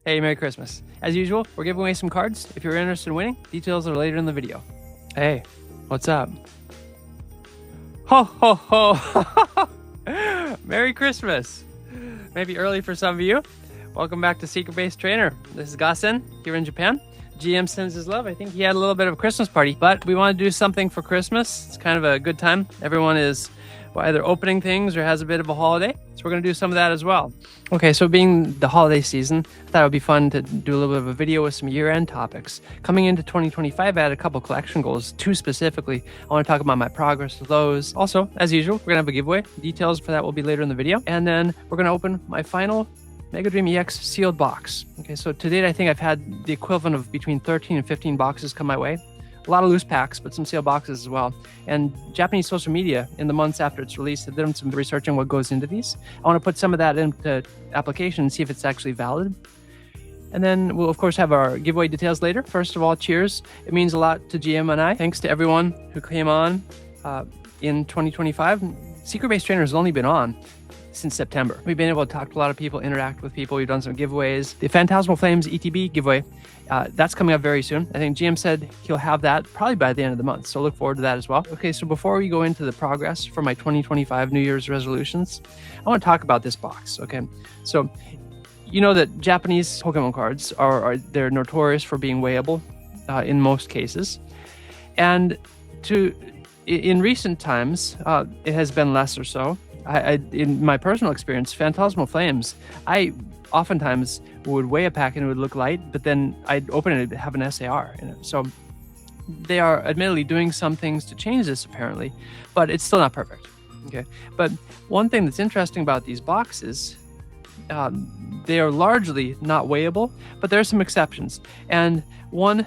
Hey, Merry Christmas. As usual, we're giving away some cards. If you're interested in winning, details are later in the video. Hey, what's up? Ho, ho, ho. Merry Christmas. Maybe early for some of you. Welcome back to Secret Base Trainer. This is Gassen here in Japan. GM sends his love. I think he had a little bit of a Christmas party, but we want to do something for Christmas. It's kind of a good time. Everyone is either opening things or has a bit of a holiday. So we're going to do some of that as well. Okay, so being the holiday season, I thought it would be fun to do a little bit of a video with some year-end topics. Coming into 2025, I had a couple collection goals, 2 specifically. I want to talk about my progress with those. Also, as usual, we're going to have a giveaway. Details for that will be later in the video. And then we're going to open my final Mega Dream EX sealed box. Okay, so to date, I think I've had the equivalent of between 13 and 15 boxes come my way. A lot of loose packs, but some sealed boxes as well. And Japanese social media, in the months after it's released, have done some research on what goes into these. I want to put some of that into application and see if it's actually valid. And then we'll, of course, have our giveaway details later. First of all, cheers. It means a lot to GM and I. Thanks to everyone who came on in 2025. Secret Base Trainer has only been on since September. We've been able to talk to a lot of people, interact with people. We've done some giveaways. The Phantasmal Flames ETB giveaway, that's coming up very soon. I think GM said he'll have that probably by the end of the month. So look forward to that as well. Okay, so before we go into the progress for my 2025 New Year's resolutions, I want to talk about this box. Okay, so you know that Japanese Pokemon cards they're notorious for being weighable in most cases. And in recent times, it has been less or so. In my personal experience, Phantasmal Flames, I oftentimes would weigh a pack and it would look light, but then I'd open it and it'd have an SAR in it. So they are admittedly doing some things to change this apparently, but it's still not perfect. Okay, but one thing that's interesting about these boxes, they are largely not weighable, but there are some exceptions. And one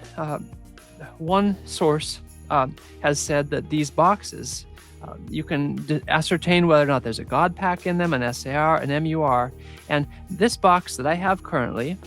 source has said that these boxes, you can ascertain whether or not there's a God pack in them, an SAR, an MUR. And this box that I have currently,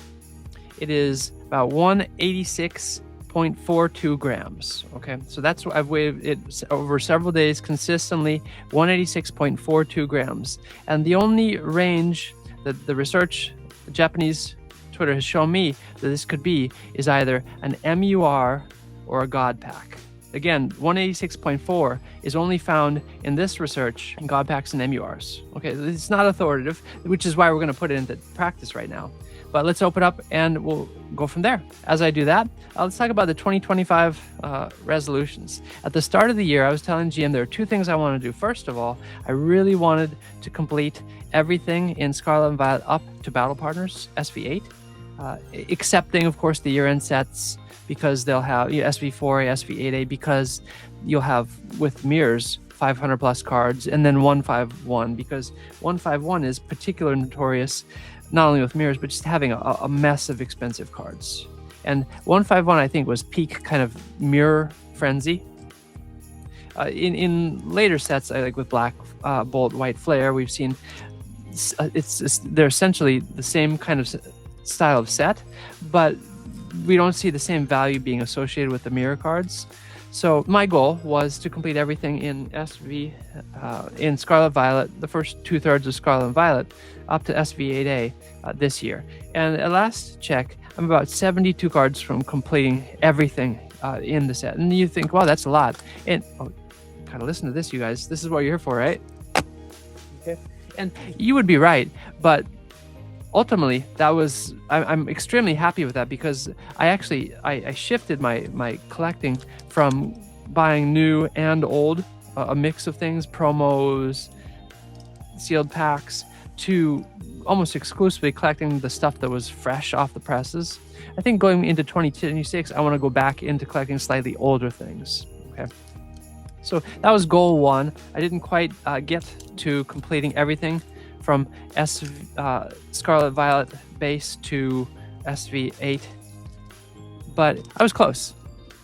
it is about 186.42 grams. Okay, so that's what I've weighed it over several days consistently, 186.42 grams. And the only range that the research, Japanese Twitter has shown me that this could be is either an MUR or a God pack. Again, 186.4 is only found in this research in God packs and MURs. Okay, it's not authoritative, which is why we're going to put it into practice right now. But let's open up and we'll go from there. As I do that, let's talk about the 2025 resolutions. At the start of the year, I was telling GM there are 2 things I want to do. First of all, I really wanted to complete everything in Scarlet and Violet up to Battle Partners SV8, excepting, of course, the year-end sets, because they'll have SV4A, SV8A, because you'll have, with mirrors, 500 plus cards, and then 151, because 151 is particularly notorious, not only with mirrors, but just having a mess of expensive cards. And 151, I think, was peak kind of mirror frenzy. In later sets, like with Black Bolt, White Flare, we've seen they're essentially the same kind of style of set, but we don't see the same value being associated with the mirror cards. So my goal was to complete everything in in Scarlet Violet, the first 2/3 of Scarlet and Violet, up to SV8A this year. And at last check, I'm about 72 cards from completing everything in the set. And you think, wow, that's a lot. And gotta listen to this, you guys. This is what you're here for, right? Okay. And you would be right, but ultimately, I'm extremely happy with that, because I shifted my collecting from buying new and old, a mix of things, promos, sealed packs, to almost exclusively collecting the stuff that was fresh off the presses. I think going into 2026, I want to go back into collecting slightly older things. Okay. So that was goal 1. I didn't quite get to completing everything from Scarlet Violet base to SV8, but I was close.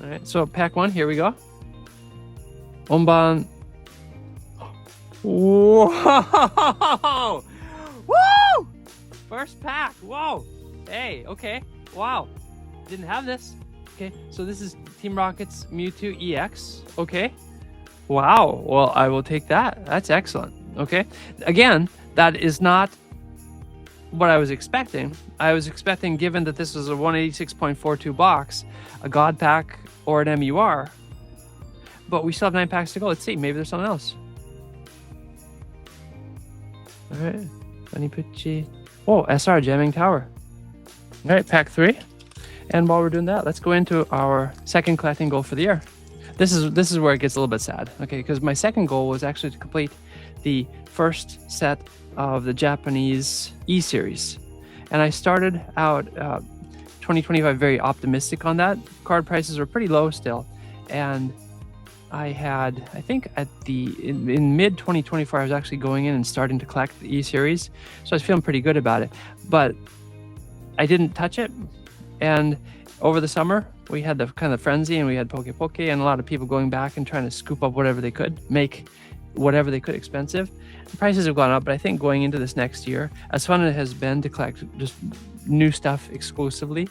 All right, so pack 1, here we go. Onban. Whoa! Woo! First pack. Whoa! Hey, okay. Wow. Didn't have this. Okay, so this is Team Rocket's Mewtwo EX. Okay. Wow. Well, I will take that. That's excellent. Okay. Again, that is not what I was expecting. I was expecting, given that this was a 186.42 box, a God pack or an MUR. But we still have 9 packs to go. Let's see. Maybe there's something else. All right. Funny Pucci. Oh, SR Jamming Tower. All right, pack 3. And while we're doing that, let's go into our second collecting goal for the year. This is where it gets a little bit sad. Okay, because my second goal was actually to complete the first set of the Japanese E-series. And I started out 2025 very optimistic on that. Card prices were pretty low still. And I had, I think in mid 2024, I was actually going in and starting to collect the E-series. So I was feeling pretty good about it, but I didn't touch it. And over the summer, we had the kind of frenzy, and we had Poke and a lot of people going back and trying to scoop up whatever they could, make whatever they could expensive. The prices have gone up, but I think going into this next year, as fun as it has been to collect just new stuff exclusively,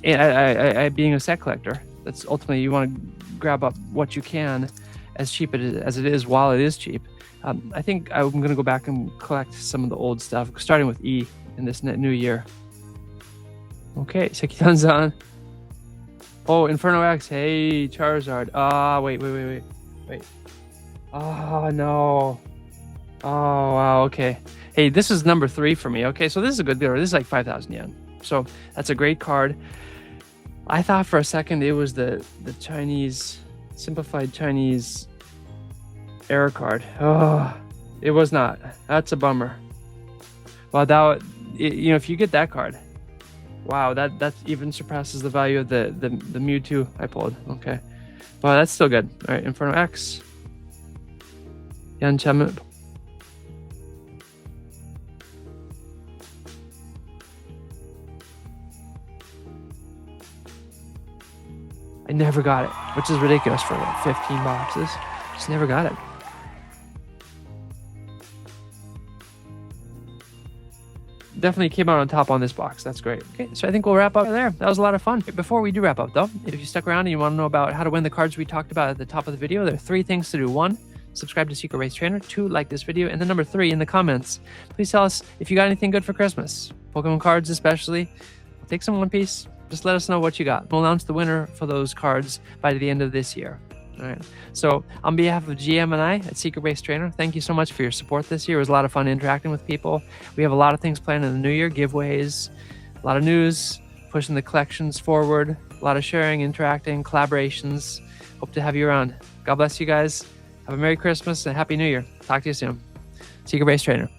I being a set collector, that's ultimately, you want to grab up what you can as cheap as it is while it is cheap. I think I'm going to go back and collect some of the old stuff, starting with E in this new year. Okay, Sekitan-san. Oh, Inferno X. Hey, Charizard. Wait. Oh, no. Oh, wow, okay. Hey, this is number 3 for me. Okay, so this is a good deal. This is like 5,000 yen. So that's a great card. I thought for a second it was the Chinese, simplified Chinese error card. Oh, it was not. That's a bummer. Well, if you get that card, wow, that even surpasses the value of the Mewtwo I pulled. Okay, well, that's still good. All right, Inferno X. Yanchamu. I never got it, which is ridiculous for what, 15 boxes. Just never got it. Definitely came out on top on this box. That's great. Okay, so I think we'll wrap up there. That was a lot of fun. Before we do wrap up though, if you stuck around and you want to know about how to win the cards we talked about at the top of the video, there are 3 things to do. 1, subscribe to Secret Base Trainer. 2, like this video. And then number 3, in the comments, please tell us if you got anything good for Christmas. Pokemon cards especially. Take some One Piece. Just let us know what you got. We'll announce the winner for those cards by the end of this year. All right. So on behalf of GM and I at Secret Base Trainer, thank you so much for your support this year. It was a lot of fun interacting with people. We have a lot of things planned in the new year, giveaways, a lot of news, pushing the collections forward, a lot of sharing, interacting, collaborations. Hope to have you around. God bless you guys. Have a Merry Christmas and Happy New Year. Talk to you soon. Secret Base Trainer.